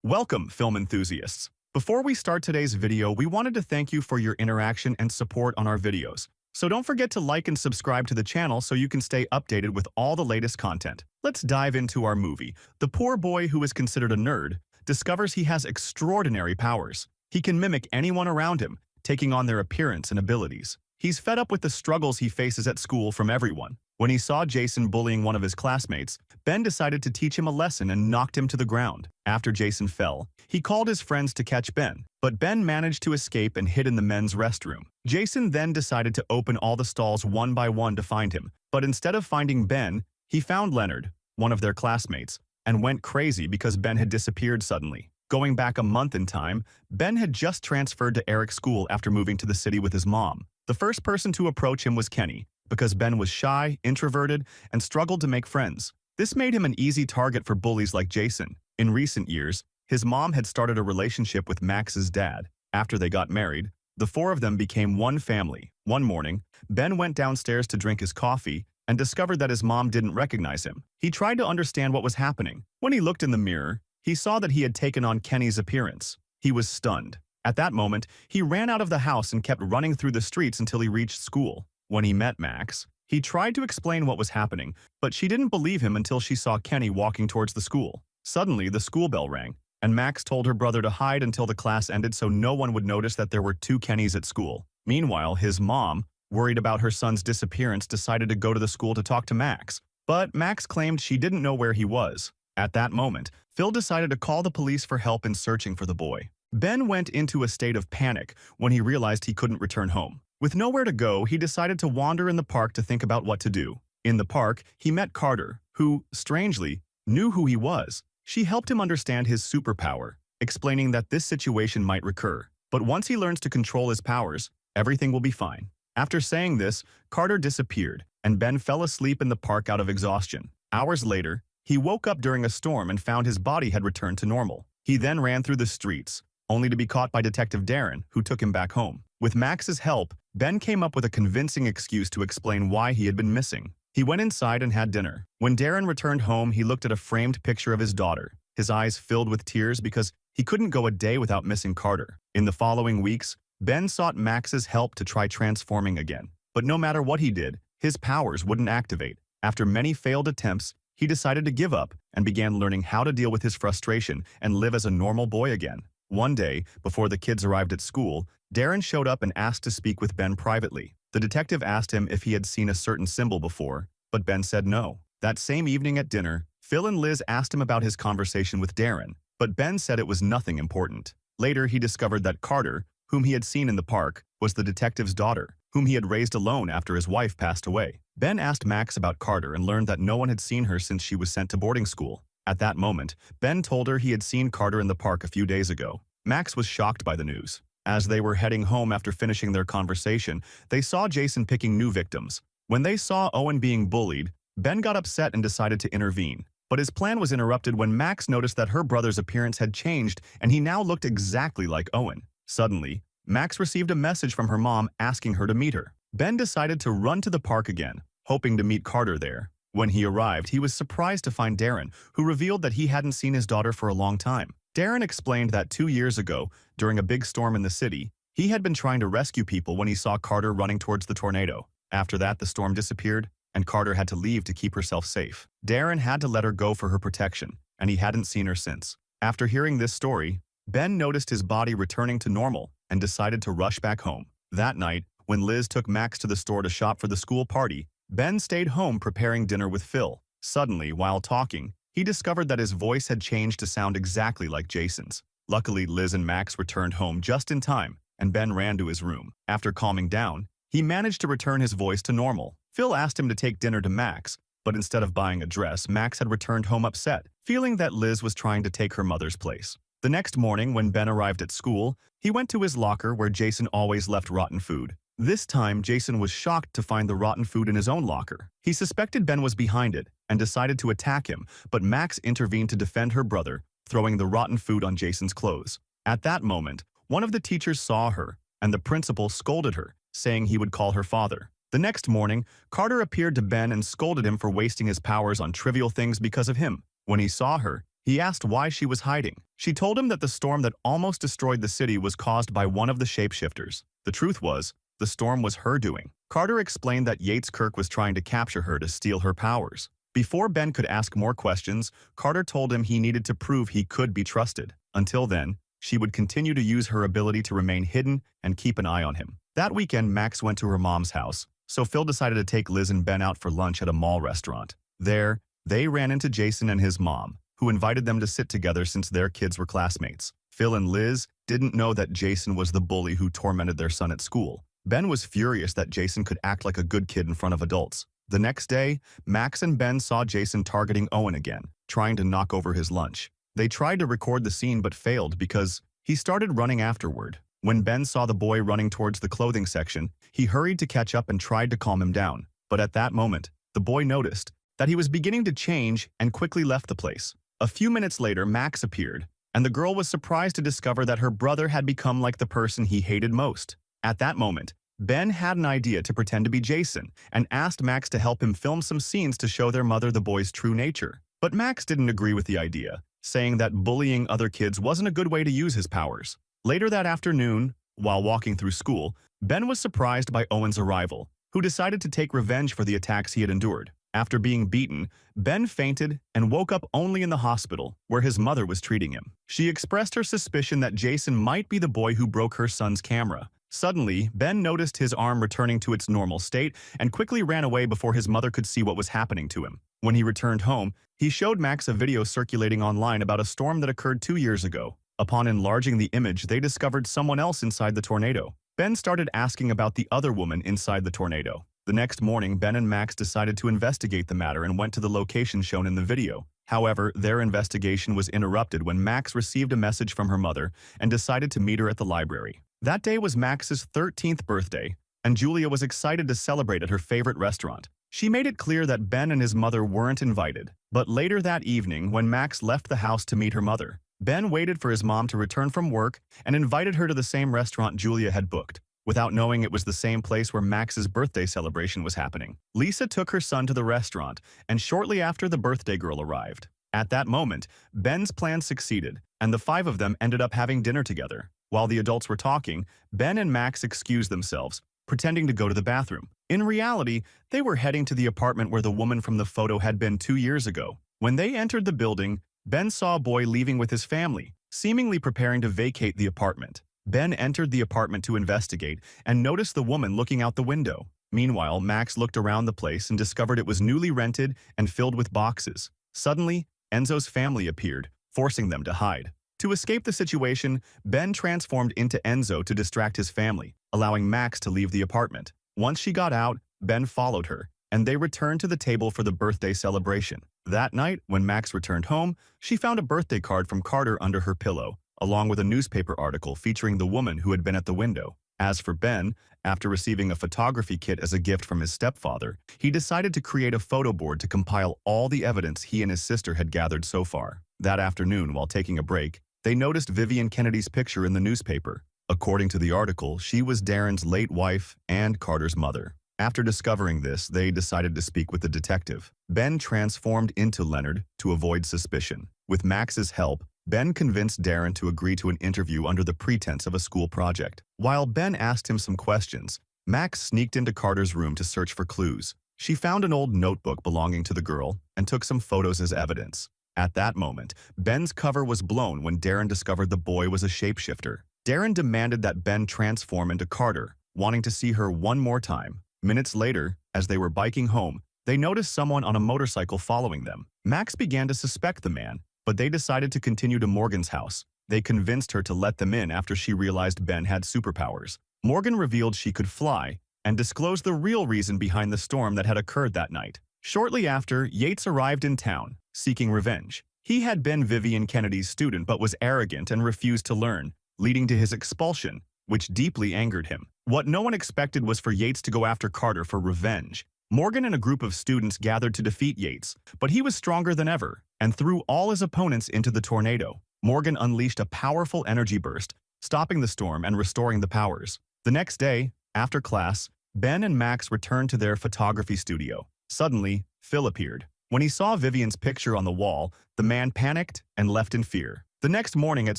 Welcome, film enthusiasts. Before we start today's video, we wanted to thank you for your interaction and support on our videos. So don't forget to like and subscribe to the channel so you can stay updated with all the latest content. Let's dive into our movie. The poor boy who is considered a nerd discovers he has extraordinary powers. He can mimic anyone around him, taking on their appearance and abilities. He's fed up with the struggles he faces at school from everyone. When he saw Jason bullying one of his classmates, Ben decided to teach him a lesson and knocked him to the ground. After Jason fell, he called his friends to catch Ben, but Ben managed to escape and hid in the men's restroom. Jason then decided to open all the stalls one by one to find him, but instead of finding Ben, he found Leonard, one of their classmates, and went crazy because Ben had disappeared suddenly. Going back a month in time, Ben had just transferred to Eric's school after moving to the city with his mom. The first person to approach him was Kenny, because Ben was shy, introverted, and struggled to make friends. This made him an easy target for bullies like Jason. In recent years, his mom had started a relationship with Max's dad. After they got married, the four of them became one family. One morning, Ben went downstairs to drink his coffee and discovered that his mom didn't recognize him. He tried to understand what was happening. When he looked in the mirror, he saw that he had taken on Kenny's appearance. He was stunned. At that moment, he ran out of the house and kept running through the streets until he reached school. When he met Max, he tried to explain what was happening, but she didn't believe him until she saw Kenny walking towards the school. Suddenly, the school bell rang, and Max told her brother to hide until the class ended so no one would notice that there were two Kennys at school. Meanwhile, his mom, worried about her son's disappearance, decided to go to the school to talk to Max, but Max claimed she didn't know where he was. At that moment, Phil decided to call the police for help in searching for the boy. Ben went into a state of panic when he realized he couldn't return home. With nowhere to go, he decided to wander in the park to think about what to do. In the park, he met Carter, who, strangely, knew who he was. She helped him understand his superpower, explaining that this situation might recur. But once he learns to control his powers, everything will be fine. After saying this, Carter disappeared, and Ben fell asleep in the park out of exhaustion. Hours later, he woke up during a storm and found his body had returned to normal. He then ran through the streets, only to be caught by Detective Darren, who took him back home. With Max's help, Ben came up with a convincing excuse to explain why he had been missing. He went inside and had dinner. When Darren returned home, he looked at a framed picture of his daughter. His eyes filled with tears because he couldn't go a day without missing Carter. In the following weeks, Ben sought Max's help to try transforming again. But no matter what he did, his powers wouldn't activate. After many failed attempts, he decided to give up and began learning how to deal with his frustration and live as a normal boy again. One day, before the kids arrived at school, Darren showed up and asked to speak with Ben privately. The detective asked him if he had seen a certain symbol before, but Ben said no. That same evening at dinner, Phil and Liz asked him about his conversation with Darren, but Ben said it was nothing important. Later, he discovered that Carter, whom he had seen in the park, was the detective's daughter, whom he had raised alone after his wife passed away. Ben asked Max about Carter and learned that no one had seen her since she was sent to boarding school. At that moment, Ben told her he had seen Carter in the park a few days ago. Max was shocked by the news. As they were heading home after finishing their conversation, they saw Jason picking new victims. When they saw Owen being bullied, Ben got upset and decided to intervene. But his plan was interrupted when Max noticed that her brother's appearance had changed and he now looked exactly like Owen. Suddenly, Max received a message from her mom asking her to meet her. Ben decided to run to the park again, hoping to meet Carter there. When he arrived, he was surprised to find Darren, who revealed that he hadn't seen his daughter for a long time. Darren explained that 2 years ago, during a big storm in the city, he had been trying to rescue people when he saw Carter running towards the tornado. After that, the storm disappeared, and Carter had to leave to keep herself safe. Darren had to let her go for her protection, and he hadn't seen her since. After hearing this story, Ben noticed his body returning to normal and decided to rush back home. That night, when Liz took Max to the store to shop for the school party, Ben stayed home preparing dinner with Phil. Suddenly, while talking, he discovered that his voice had changed to sound exactly like Jason's. Luckily, Liz and Max returned home just in time, and Ben ran to his room. After calming down, he managed to return his voice to normal. Phil asked him to take dinner to Max, but instead of buying a dress, Max had returned home upset, feeling that Liz was trying to take her mother's place. The next morning, when Ben arrived at school, he went to his locker where Jason always left rotten food. This time, Jason was shocked to find the rotten food in his own locker. He suspected Ben was behind it and decided to attack him, but Max intervened to defend her brother, throwing the rotten food on Jason's clothes. At that moment, one of the teachers saw her, and the principal scolded her, saying he would call her father. The next morning, Carter appeared to Ben and scolded him for wasting his powers on trivial things because of him. When he saw her, He asked why she was hiding. She told him that the storm that almost destroyed the city was caused by one of the shapeshifters. The truth was, the storm was her doing. Carter explained that Yates Kirk was trying to capture her to steal her powers. Before Ben could ask more questions, Carter told him he needed to prove he could be trusted. Until then, she would continue to use her ability to remain hidden and keep an eye on him. That weekend, Max went to her mom's house, so Phil decided to take Liz and Ben out for lunch at a mall restaurant. There, they ran into Jason and his mom, who invited them to sit together since their kids were classmates. Phil and Liz didn't know that Jason was the bully who tormented their son at school. Ben was furious that Jason could act like a good kid in front of adults. The next day, Max and Ben saw Jason targeting Owen again, trying to knock over his lunch. They tried to record the scene but failed because he started running afterward. When Ben saw the boy running towards the clothing section, he hurried to catch up and tried to calm him down. But at that moment, the boy noticed that he was beginning to change and quickly left the place. A few minutes later, Max appeared, and the girl was surprised to discover that her brother had become like the person he hated most. At that moment, Ben had an idea to pretend to be Jason and asked Max to help him film some scenes to show their mother the boy's true nature. But Max didn't agree with the idea, saying that bullying other kids wasn't a good way to use his powers. Later that afternoon, while walking through school, Ben was surprised by Owen's arrival, who decided to take revenge for the attacks he had endured. After being beaten, Ben fainted and woke up only in the hospital, where his mother was treating him. She expressed her suspicion that Jason might be the boy who broke her son's camera. Suddenly, Ben noticed his arm returning to its normal state and quickly ran away before his mother could see what was happening to him. When he returned home, he showed Max a video circulating online about a storm that occurred 2 years ago. Upon enlarging the image, they discovered someone else inside the tornado. Ben started asking about the other woman inside the tornado. The next morning, Ben and Max decided to investigate the matter and went to the location shown in the video. However, their investigation was interrupted when Max received a message from her mother and decided to meet her at the library. That day was Max's 13th birthday, and Julia was excited to celebrate at her favorite restaurant. She made it clear that Ben and his mother weren't invited. But later that evening, when Max left the house to meet her mother, Ben waited for his mom to return from work and invited her to the same restaurant Julia had booked, without knowing it was the same place where Max's birthday celebration was happening. Lisa took her son to the restaurant, and shortly after the birthday girl arrived. At that moment, Ben's plan succeeded, and the 5 of them ended up having dinner together. While the adults were talking, Ben and Max excused themselves, pretending to go to the bathroom. In reality, they were heading to the apartment where the woman from the photo had been 2 years ago. When they entered the building, Ben saw a boy leaving with his family, seemingly preparing to vacate the apartment. Ben entered the apartment to investigate and noticed the woman looking out the window. Meanwhile, Max looked around the place and discovered it was newly rented and filled with boxes. Suddenly, Enzo's family appeared, forcing them to hide. To escape the situation, Ben transformed into Enzo to distract his family, allowing Max to leave the apartment. Once she got out, Ben followed her, and they returned to the table for the birthday celebration. That night, when Max returned home, she found a birthday card from Carter under her pillow, along with a newspaper article featuring the woman who had been at the window. As for Ben, after receiving a photography kit as a gift from his stepfather, he decided to create a photo board to compile all the evidence he and his sister had gathered so far. That afternoon, while taking a break, they noticed Vivian Kennedy's picture in the newspaper. According to the article, she was Darren's late wife and Carter's mother. After discovering this, they decided to speak with the detective. Ben transformed into Leonard to avoid suspicion. With Max's help, Ben convinced Darren to agree to an interview under the pretense of a school project. While Ben asked him some questions, Max sneaked into Carter's room to search for clues. She found an old notebook belonging to the girl and took some photos as evidence. At that moment, Ben's cover was blown when Darren discovered the boy was a shapeshifter. Darren demanded that Ben transform into Carter, wanting to see her one more time. Minutes later, as they were biking home, they noticed someone on a motorcycle following them. Max began to suspect the man, but they decided to continue to Morgan's house. They convinced her to let them in after she realized Ben had superpowers. Morgan revealed she could fly and disclosed the real reason behind the storm that had occurred that night. Shortly after, Yates arrived in town, seeking revenge. He had been Vivian Kennedy's student but was arrogant and refused to learn, leading to his expulsion, which deeply angered him. What no one expected was for Yates to go after Carter for revenge. Morgan and a group of students gathered to defeat Yates, but he was stronger than ever and threw all his opponents into the tornado. Morgan unleashed a powerful energy burst, stopping the storm and restoring the powers. The next day, after class, Ben and Max returned to their photography studio. Suddenly, Phil appeared. When he saw Vivian's picture on the wall, the man panicked and left in fear. The next morning at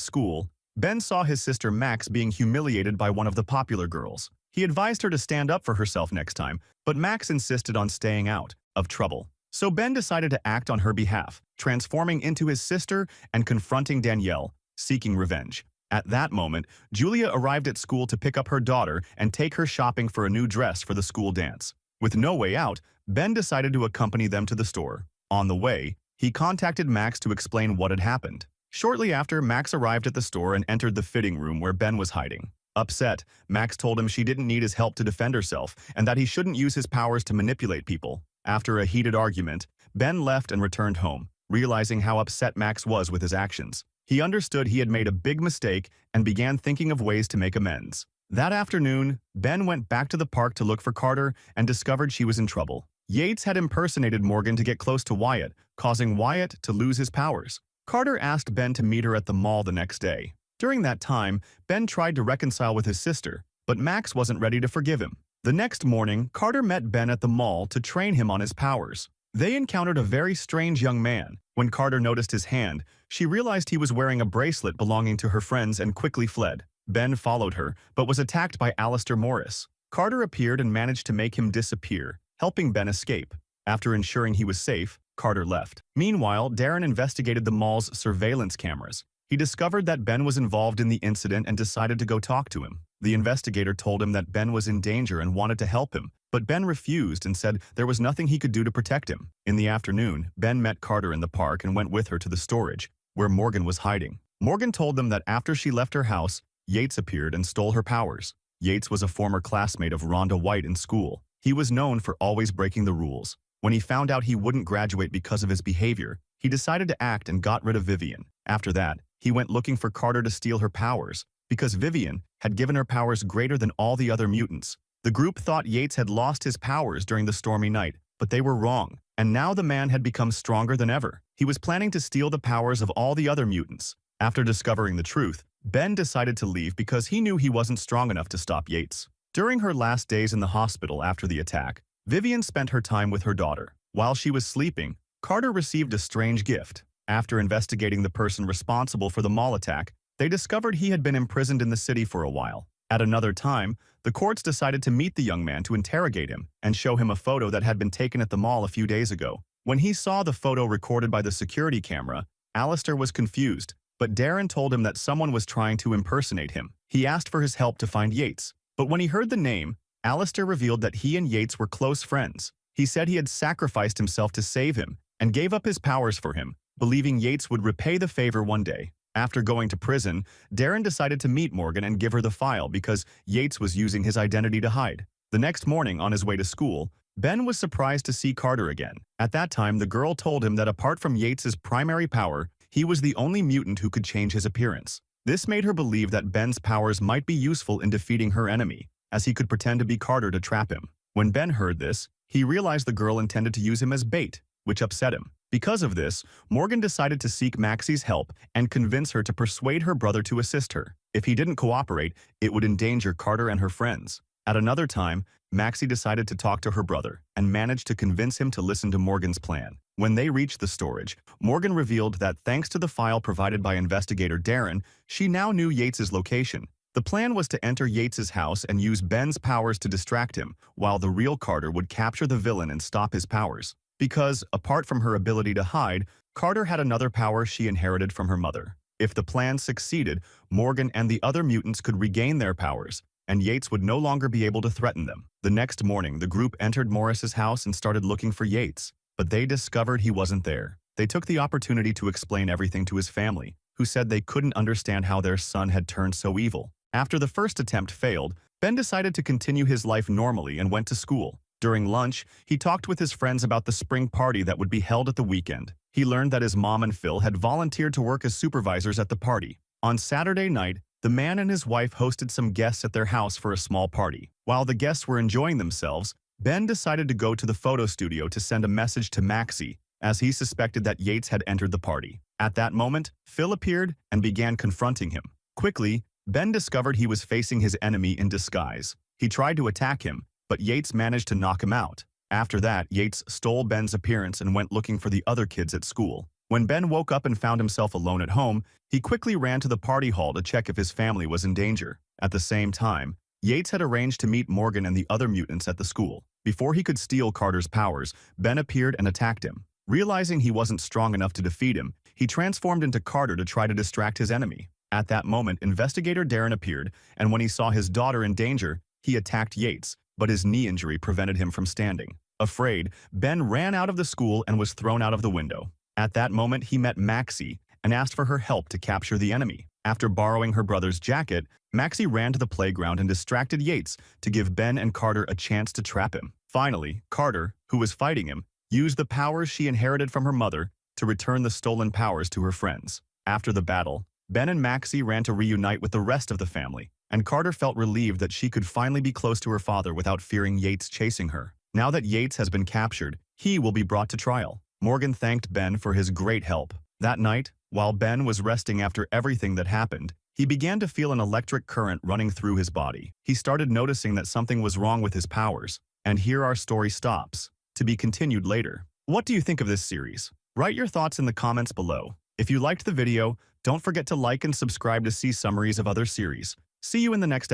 school, Ben saw his sister Max being humiliated by one of the popular girls. He advised her to stand up for herself next time, but Max insisted on staying out of trouble. So Ben decided to act on her behalf, transforming into his sister and confronting Danielle, seeking revenge. At that moment, Julia arrived at school to pick up her daughter and take her shopping for a new dress for the school dance. With no way out, Ben decided to accompany them to the store. On the way, he contacted Max to explain what had happened. Shortly after, Max arrived at the store and entered the fitting room where Ben was hiding. Upset, Max told him she didn't need his help to defend herself and that he shouldn't use his powers to manipulate people. After a heated argument, Ben left and returned home, realizing how upset Max was with his actions. He understood he had made a big mistake and began thinking of ways to make amends. That afternoon, Ben went back to the park to look for Carter and discovered she was in trouble. Yates had impersonated Morgan to get close to Wyatt, causing Wyatt to lose his powers. Carter asked Ben to meet her at the mall the next day. During that time, Ben tried to reconcile with his sister, but Max wasn't ready to forgive him. The next morning, Carter met Ben at the mall to train him on his powers. They encountered a very strange young man. When Carter noticed his hand, she realized he was wearing a bracelet belonging to her friends and quickly fled. Ben followed her, but was attacked by Alistair Morris. Carter appeared and managed to make him disappear, helping Ben escape. After ensuring he was safe, Carter left. Meanwhile, Darren investigated the mall's surveillance cameras. He discovered that Ben was involved in the incident and decided to go talk to him. The investigator told him that Ben was in danger and wanted to help him, but Ben refused and said there was nothing he could do to protect him. In the afternoon, Ben met Carter in the park and went with her to the storage, where Morgan was hiding. Morgan told them that after she left her house, Yates appeared and stole her powers. Yates was a former classmate of Rhonda White in school. He was known for always breaking the rules. When he found out he wouldn't graduate because of his behavior, he decided to act and got rid of Vivian. After that, he went looking for Carter to steal her powers, because Vivian had given her powers greater than all the other mutants. The group thought Yates had lost his powers during the stormy night, but they were wrong, and now the man had become stronger than ever. He was planning to steal the powers of all the other mutants. After discovering the truth, Ben decided to leave because he knew he wasn't strong enough to stop Yates. During her last days in the hospital after the attack, Vivian spent her time with her daughter. While she was sleeping, Carter received a strange gift. After investigating the person responsible for the mall attack, they discovered he had been imprisoned in the city for a while. At another time, the courts decided to meet the young man to interrogate him and show him a photo that had been taken at the mall a few days ago. When he saw the photo recorded by the security camera, Alistair was confused, but Darren told him that someone was trying to impersonate him. He asked for his help to find Yates, but when he heard the name, Alistair revealed that he and Yates were close friends. He said he had sacrificed himself to save him and gave up his powers for him, believing Yates would repay the favor one day. After going to prison, Darren decided to meet Morgan and give her the file because Yates was using his identity to hide. The next morning, on his way to school, Ben was surprised to see Carter again. At that time, the girl told him that apart from Yates's primary power, he was the only mutant who could change his appearance. This made her believe that Ben's powers might be useful in defeating her enemy, as he could pretend to be Carter to trap him. When Ben heard this, he realized the girl intended to use him as bait, which upset him. Because of this, Morgan decided to seek Maxie's help and convince her to persuade her brother to assist her. If he didn't cooperate, it would endanger Carter and her friends. At another time, Maxie decided to talk to her brother and managed to convince him to listen to Morgan's plan. When they reached the storage, Morgan revealed that thanks to the file provided by investigator Darren, she now knew Yates's location. The plan was to enter Yates's house and use Ben's powers to distract him, while the real Carter would capture the villain and stop his powers. Because, apart from her ability to hide, Carter had another power she inherited from her mother. If the plan succeeded, Morgan and the other mutants could regain their powers, and Yates would no longer be able to threaten them. The next morning, the group entered Morris's house and started looking for Yates, but they discovered he wasn't there. They took the opportunity to explain everything to his family, who said they couldn't understand how their son had turned so evil. After the first attempt failed, Ben decided to continue his life normally and went to school. During lunch, he talked with his friends about the spring party that would be held at the weekend. He learned that his mom and Phil had volunteered to work as supervisors at the party. On Saturday night, the man and his wife hosted some guests at their house for a small party. While the guests were enjoying themselves, Ben decided to go to the photo studio to send a message to Maxie, as he suspected that Yates had entered the party. At that moment, Phil appeared and began confronting him. Quickly, Ben discovered he was facing his enemy in disguise. He tried to attack him, but Yates managed to knock him out. After that, Yates stole Ben's appearance and went looking for the other kids at school. When Ben woke up and found himself alone at home, he quickly ran to the party hall to check if his family was in danger. At the same time, Yates had arranged to meet Morgan and the other mutants at the school. Before he could steal Carter's powers, Ben appeared and attacked him. Realizing he wasn't strong enough to defeat him, he transformed into Carter to try to distract his enemy. At that moment, Investigator Darren appeared, and when he saw his daughter in danger, he attacked Yates, but his knee injury prevented him from standing. Afraid, Ben ran out of the school and was thrown out of the window. At that moment, he met Maxie and asked for her help to capture the enemy. After borrowing her brother's jacket, Maxie ran to the playground and distracted Yates to give Ben and Carter a chance to trap him. Finally, Carter, who was fighting him, used the powers she inherited from her mother to return the stolen powers to her friends. After the battle, Ben and Maxie ran to reunite with the rest of the family, and Carter felt relieved that she could finally be close to her father without fearing Yates chasing her. Now that Yates has been captured, he will be brought to trial. Morgan thanked Ben for his great help. That night, while Ben was resting after everything that happened, he began to feel an electric current running through his body. He started noticing that something was wrong with his powers. And here our story stops, to be continued later. What do you think of this series? Write your thoughts in the comments below. If you liked the video, don't forget to like and subscribe to see summaries of other series. See you in the next episode.